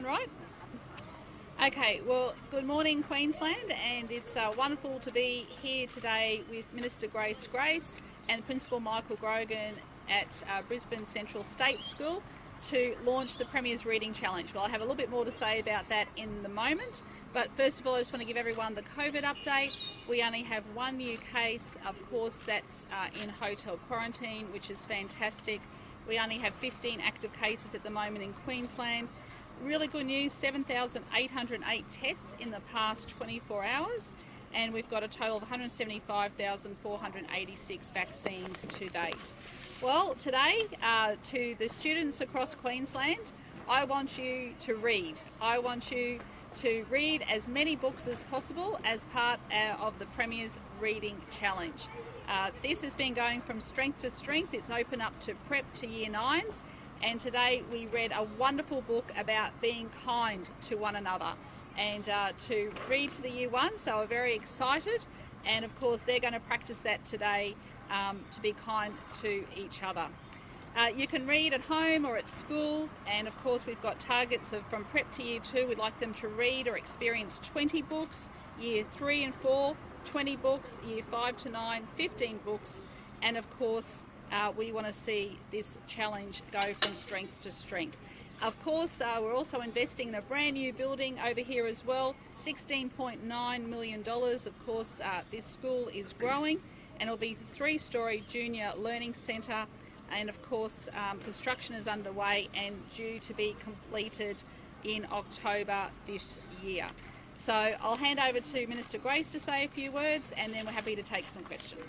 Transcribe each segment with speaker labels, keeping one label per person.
Speaker 1: Right? Okay, well, good morning Queensland, and it's wonderful to be here today with Minister Grace and Principal Michael Grogan at Brisbane Central State School to launch the Premier's Reading Challenge. Well, I have a little bit more to say about that in the moment, but first of all I just want to give everyone the COVID update. We only have one new case, of course that's in hotel quarantine, which is fantastic. We only have 15 active cases at the moment in Queensland. Really good news, 7,808 tests in the past 24 hours, and we've got a total of 175,486 vaccines to date. Well, today, to the students across Queensland, I want you to read. I want you to read as many books as possible as part of the Premier's Reading Challenge. This has been going from strength to strength. It's open up to prep to year 9s. And today we read a wonderful book about being kind to one another, and to read to the year 1s. So we're very excited, and of course they're going to practice that today, to be kind to each other. You can read at home or at school, and of course we've got targets of from prep to year 2. We'd like them to read or experience 20 books, year 3 and 4 20 books, year 5 to 9 15 books, and of course we want to see this challenge go from strength to strength. Of course, we're also investing in a brand new building over here as well, $16.9 million. Of course, this school is growing, and it'll be a 3-storey junior learning centre, and of course construction is underway and due to be completed in October this year. So I'll hand over to Minister Grace to say a few words, and then we're happy to take some questions.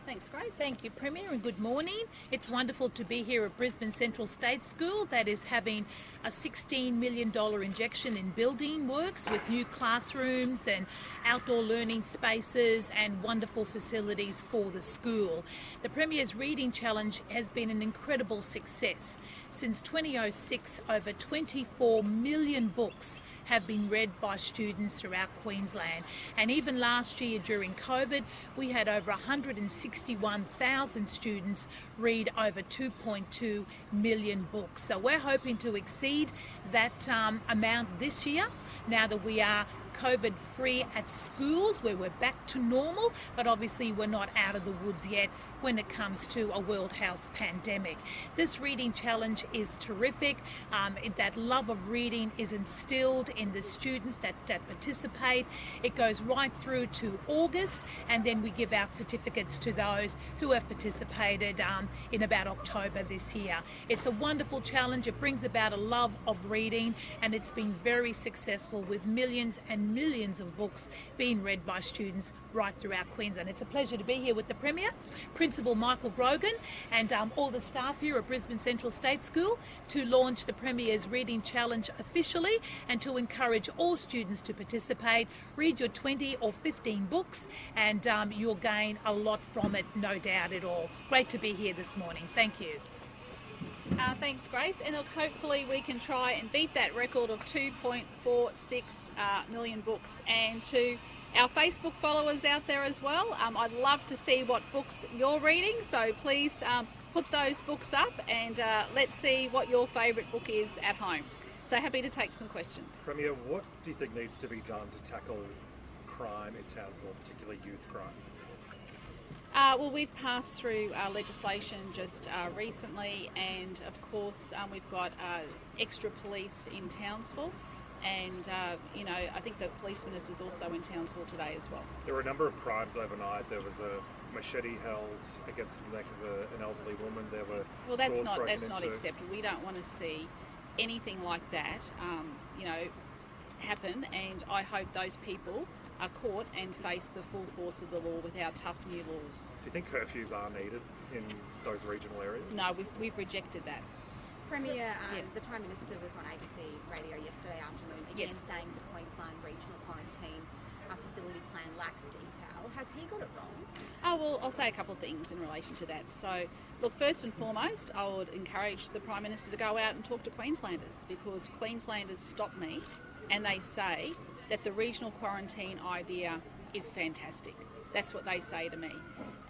Speaker 1: Thanks, Grace.
Speaker 2: Thank you, Premier, and good morning. It's wonderful to be here at Brisbane Central State School that is having a $16 million injection in building works with new classrooms and outdoor learning spaces and wonderful facilities for the school. The Premier's Reading Challenge has been an incredible success. Since 2006, over 24 million books have been read by students throughout Queensland. And even last year during COVID, we had over 161,000 students read over 2.2 million books. So we're hoping to exceed that amount this year, now that we are COVID-free at schools where we're back to normal, but obviously we're not out of the woods yet when it comes to a World Health pandemic. This reading challenge is terrific. That love of reading is instilled in the students that participate. It goes right through to August, and then we give out certificates to those who have participated in about October this year. It's a wonderful challenge. It brings about a love of reading, and it's been very successful with millions and millions of books being read by students right throughout Queensland. It's a pleasure to be here with the Premier, Principal Michael Grogan, and all the staff here at Brisbane Central State School to launch the Premier's Reading Challenge officially, and to encourage all students to participate. Read your 20 or 15 books, and you'll gain a lot from it, no doubt at all. Great to be here this morning. Thank you.
Speaker 1: Thanks, Grace. And look, hopefully we can try and beat that record of 2.46 million books. And to our Facebook followers out there as well, I'd love to see what books you're reading. So please put those books up, and let's see what your favourite book is at home. So happy to take some questions.
Speaker 3: Premier, what do you think needs to be done to tackle crime in Townsville, particularly youth crime?
Speaker 1: Well, we've passed through legislation just recently, and of course we've got extra police in Townsville, and you know, I think the police minister's also in Townsville today as well.
Speaker 3: There were a number of crimes overnight. There was a machete held against the neck of an elderly woman. There were
Speaker 1: that's not acceptable. We don't want to see anything like that, you know, happen, and I hope those people are caught and face the full force of the law with our tough new laws.
Speaker 3: Do you think curfews are needed in those regional areas?
Speaker 1: No, we've rejected that.
Speaker 4: Premier, the Prime Minister was on ABC radio yesterday afternoon again saying the Queensland Regional Quarantine Facility Plan lacks detail. Has he got it wrong?
Speaker 1: Oh, well, I'll say a couple of things in relation to that. So, look, first and foremost, I would encourage the Prime Minister to go out and talk to Queenslanders, because Queenslanders stop me and they say that the regional quarantine idea is fantastic. That's what they say to me.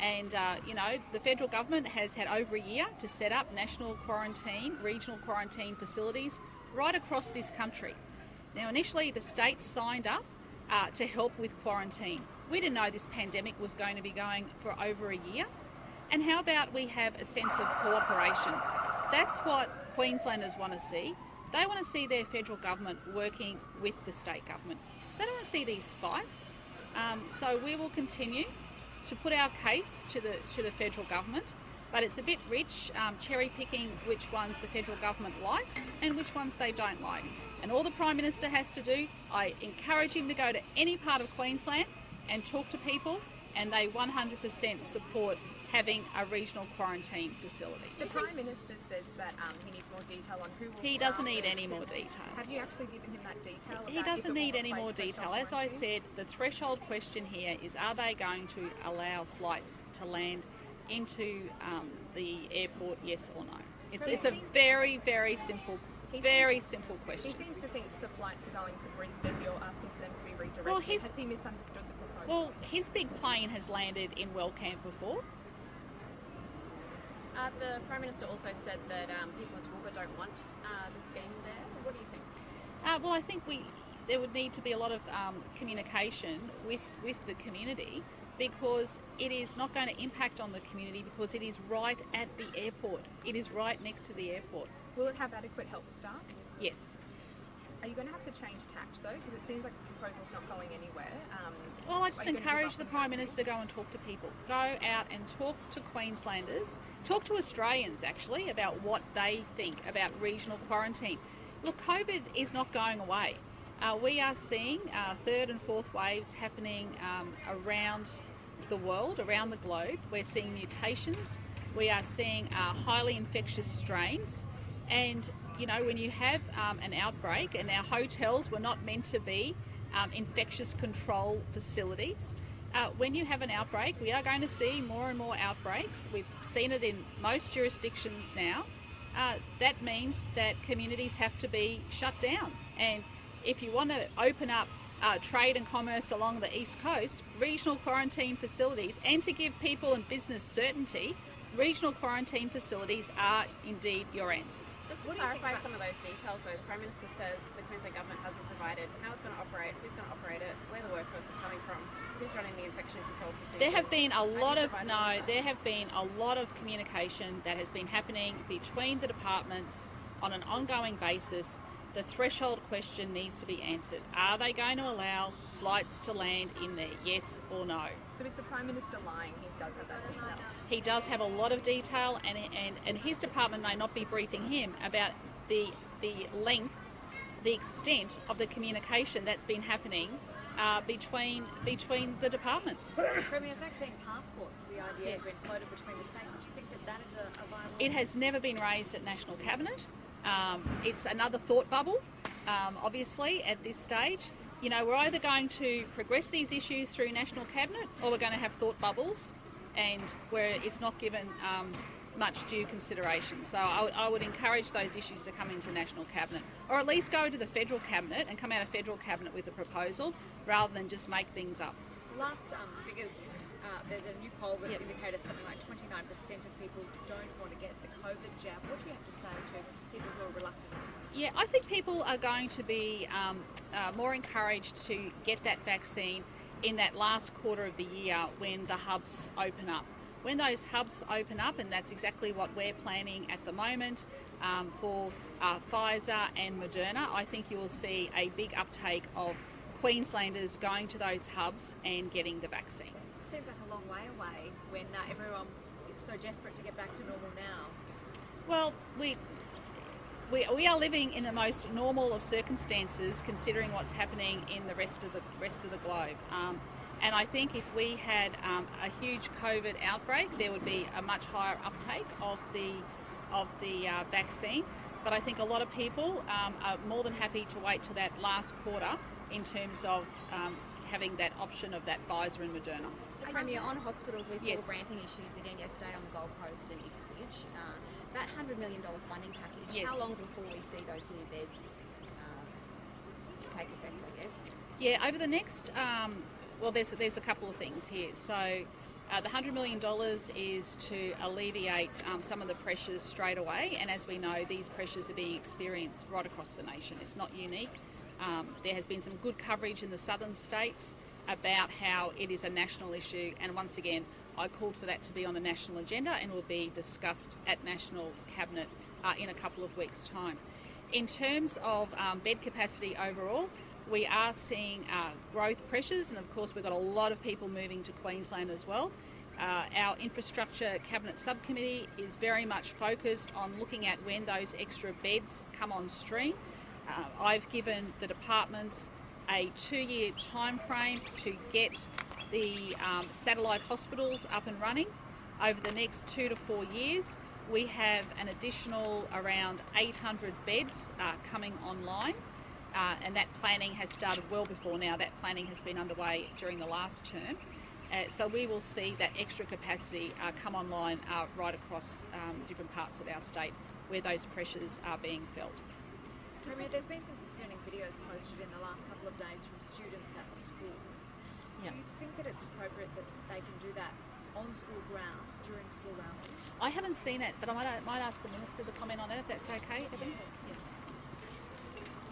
Speaker 1: And, you know, the federal government has had over a year to set up national quarantine, regional quarantine facilities right across this country. Now, initially the states signed up to help with quarantine. We didn't know this pandemic was going to be going for over a year. And how about we have a sense of cooperation? That's what Queenslanders want to see. They want to see their federal government working with the state government. They don't want to see these fights. So we will continue to put our case to the federal government, but it's a bit rich cherry picking which ones the federal government likes and which ones they don't like. And all the Prime Minister has to do, I encourage him to go to any part of Queensland and talk to people, and they 100% support having a regional quarantine facility.
Speaker 5: The Prime Minister says that he needs more detail on who will...
Speaker 1: He doesn't need any more detail.
Speaker 5: Have you actually given him that detail?
Speaker 1: He doesn't need any more detail. As I said, the threshold question here is, are they going to allow flights to land into the airport, yes or no? It's a very, very simple question.
Speaker 5: He seems to think the flights are going to Brisbane. You're asking for them to be redirected.
Speaker 1: Well,
Speaker 5: has he misunderstood the proposal?
Speaker 1: Well, his big plane has landed in Wellcamp before.
Speaker 6: The Prime Minister also said that people in Toowoomba don't want the scheme there. What do you think?
Speaker 1: Well, I think there would need to be a lot of communication with the community, because it is not going to impact on the community because it is right at the airport. It is right next to the airport.
Speaker 5: Will it have adequate help staff?
Speaker 1: Yes.
Speaker 5: Are you going to have to change tact though? Because it seems like this proposal's not going anywhere.
Speaker 1: Well, I just encourage the Prime Minister to go and talk to people. Go out and talk to Queenslanders, talk to Australians actually about what they think about regional quarantine. Look, COVID is not going away. We are seeing third and fourth waves happening around the world, around the globe. We're seeing mutations. We are seeing highly infectious strains. And, you know, when you have an outbreak, and our hotels were not meant to be infectious control facilities, when you have an outbreak, we are going to see more and more outbreaks. We've seen it in most jurisdictions now. That means that communities have to be shut down. And if you want to open up trade and commerce along the East Coast, regional quarantine facilities, and to give people and business certainty, regional quarantine facilities are indeed your answers.
Speaker 6: Just to clarify some of those details though, the Prime Minister says the Queensland Government hasn't provided how it's going to operate, who's going to operate it, where the workforce is coming from, who's running the infection control procedures.
Speaker 1: There have been a lot of communication that has been happening between the departments on an ongoing basis. The threshold question needs to be answered. Are they going to allow flights to land in there, yes or no?
Speaker 5: So is the Prime Minister lying? He does have that detail.
Speaker 1: He does have a lot of detail, and his department may not be briefing him about the length, the extent of the communication that's been happening between the departments.
Speaker 7: Premier, vaccine passports, the idea has been floated between the states. Do you think that is a viable...
Speaker 1: It has never been raised at National Cabinet. It's another thought bubble, obviously, at this stage. You know, we're either going to progress these issues through National Cabinet, or we're going to have thought bubbles and where it's not given much due consideration. So I would encourage those issues to come into National Cabinet, or at least go to the Federal Cabinet and come out of Federal Cabinet with a proposal rather than just make things up.
Speaker 7: Last figures, there's a new poll that's indicated something like 29% of people don't want to get the COVID jab. What do you have to say to people who are reluctant?
Speaker 1: Yeah, I think people are going to be more encouraged to get that vaccine in that last quarter of the year when the hubs open up. When those hubs open up, and that's exactly what we're planning at the moment for Pfizer and Moderna, I think you will see a big uptake of Queenslanders going to those hubs and getting the vaccine.
Speaker 7: It seems like a long way away when everyone is so desperate to get back to normal now.
Speaker 1: Well, we are living in the most normal of circumstances, considering what's happening in the rest of the globe. And I think if we had a huge COVID outbreak, there would be a much higher uptake of the vaccine. But I think a lot of people are more than happy to wait to that last quarter in terms of having that option of that Pfizer and Moderna.
Speaker 4: Premier, on hospitals, we saw
Speaker 1: Yes.
Speaker 4: ramping issues again yesterday on the Gold Coast and Ipswich. That $100 million funding package,
Speaker 1: Yes.
Speaker 4: how long before we see those new beds take effect, I guess?
Speaker 1: Yeah, over the next, well, there's a couple of things here. So The $100 million is to alleviate some of the pressures straight away, and as we know, these pressures are being experienced right across the nation. It's not unique. There has been some good coverage in the southern states about how it is a national issue, and once again, I called for that to be on the national agenda and will be discussed at National Cabinet in a couple of weeks' time. In terms of bed capacity overall, we are seeing growth pressures, and of course we've got a lot of people moving to Queensland as well. Our Infrastructure Cabinet Subcommittee is very much focused on looking at when those extra beds come on stream. I've given the departments a 2-year time frame to get the satellite hospitals up and running. Over the next 2 to 4 years, we have an additional around 800 beds coming online. And that planning has started well before now. That planning has been underway during the last term. So we will see that extra capacity come online right across different parts of our state where those pressures are being felt.
Speaker 7: Premier, there's been some concerning videos posted in the last couple of days from students at schools.
Speaker 1: Yeah.
Speaker 7: Do you think that it's appropriate that they can do that on school grounds during school hours?
Speaker 1: I haven't seen it, but I might ask the Minister to comment on it, if that's okay, Evan.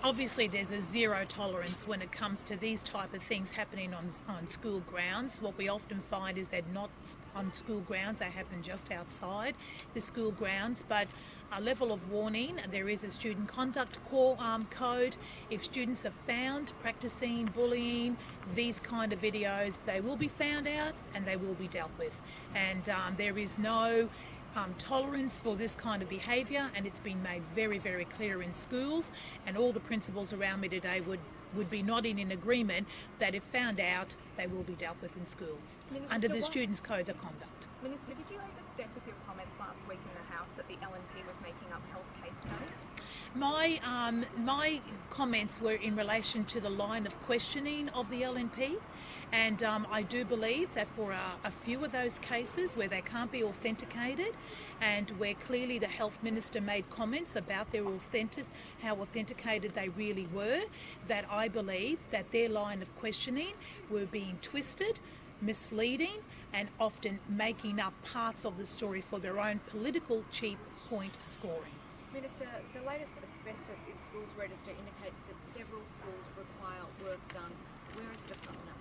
Speaker 2: Obviously, there's a zero tolerance when it comes to these type of things happening on school grounds. What we often find is that not on school grounds, they happen just outside the school grounds. But a level of warning, there is a student conduct code. If students are found practicing bullying, these kind of videos, they will be found out and they will be dealt with. And there is no tolerance for this kind of behaviour, and it's been made very, very clear in schools, and all the principals around me today would be nodding in agreement that if found out, they will be dealt with in schools under the Students' Code of Conduct.
Speaker 5: Minister, did you overstep with your comments last week in the House that the LNP was making up health case studies?
Speaker 2: My comments were in relation to the line of questioning of the LNP, and I do believe that for a few of those cases where they can't be authenticated, and where clearly the Health Minister made comments about how authenticated they really were, that I believe that their line of questioning were being twisted, misleading, and often making up parts of the story for their own political cheap point scoring.
Speaker 7: Minister, the latest asbestos in schools register indicates that several schools require work done. Where is the fund now?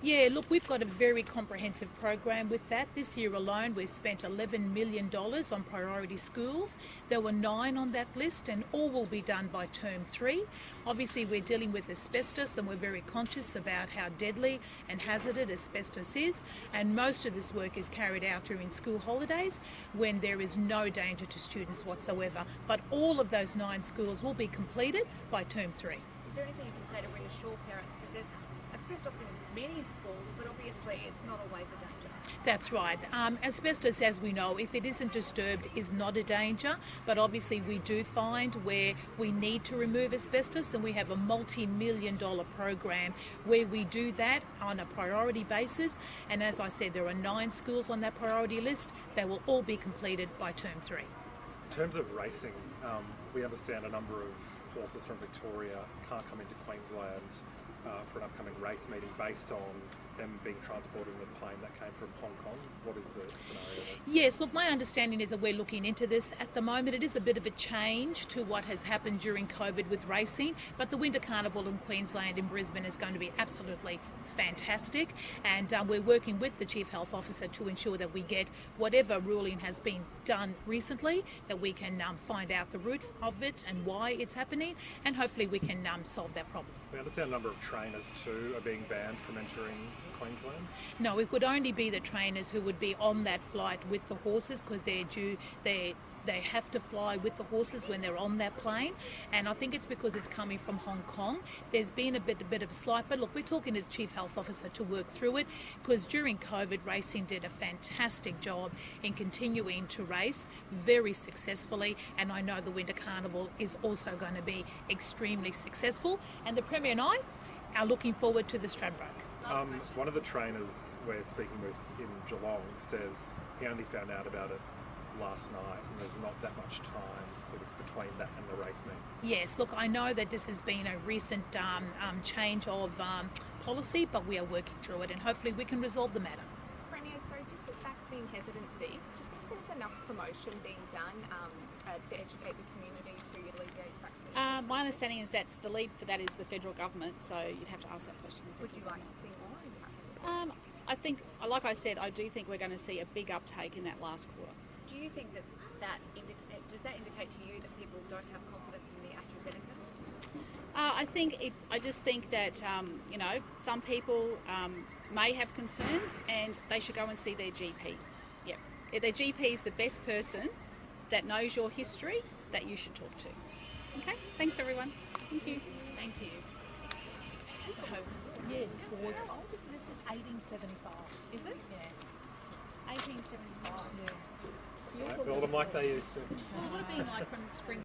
Speaker 2: Yeah, look, we've got a very comprehensive program with that. This year alone, we've spent $11 million on priority schools. There were 9 on that list, and all will be done by term 3. Obviously, we're dealing with asbestos, and we're very conscious about how deadly and hazardous asbestos is. And most of this work is carried out during school holidays when there is no danger to students whatsoever. But all of those 9 schools will be completed by term 3.
Speaker 7: Is there anything you can say to reassure parents? Because there's asbestos in many schools, but obviously it's not always a danger.
Speaker 2: That's right. Asbestos, as we know, if it isn't disturbed, is not a danger. But obviously we do find where we need to remove asbestos, and we have a multi-million-dollar program where we do that on a priority basis. And as I said, there are 9 schools on that priority list. They will all be completed by term 3.
Speaker 3: In terms of racing, we understand a number of horses from Victoria can't come into Queensland for an upcoming race meeting based on them being transported in a plane that came from Hong Kong. What is the scenario there?
Speaker 2: Yes, look, my understanding is that we're looking into this at the moment. It is a bit of a change to what has happened during COVID with racing, but the Winter Carnival in Queensland, in Brisbane, is going to be absolutely fantastic, and we're working with the Chief Health Officer to ensure that we get whatever ruling has been done recently, that we can find out the root of it and why it's happening, and hopefully we can solve that problem.
Speaker 3: We understand a number of trainers too are being banned from entering Queensland.
Speaker 2: No, it would only be the trainers who would be on that flight with the horses, because they have to fly with the horses when they're on that plane, and I think it's because it's coming from Hong Kong. There's been a bit of a slight, but look, we're talking to the Chief Health Officer to work through it, because during COVID, racing did a fantastic job in continuing to race very successfully, and I know the Winter Carnival is also going to be extremely successful, and the Premier and I are looking forward to the Stradbroke.
Speaker 3: One of the trainers we're speaking with in Geelong says he only found out about it last night, and there's not that much time sort of between that and the race meeting.
Speaker 2: Yes, look, I know that this has been a recent change of policy, but we are working through it, and hopefully we can resolve the matter.
Speaker 5: Premier, so just vaccine hesitancy. There's enough promotion being done to educate the community to alleviate vaccine.
Speaker 1: My understanding is that the lead for that is the federal government, so you'd have to ask that question.
Speaker 5: Would you like to see more?
Speaker 1: I think, like I said, I do think we're going to see a big uptake in that last quarter.
Speaker 7: Do you think that does that indicate to you that people don't have confidence in the AstraZeneca?
Speaker 1: I just think that some people may have concerns, and they should go and see their GP. Yep, their GP is the best person that knows your history that you should talk to. Okay, thanks everyone. Thank you.
Speaker 2: Thank you. Yeah, this is 1875.
Speaker 5: Is it?
Speaker 2: Yeah. 1875. Yeah.
Speaker 3: Build them like they used to.
Speaker 1: What would it be like from spring?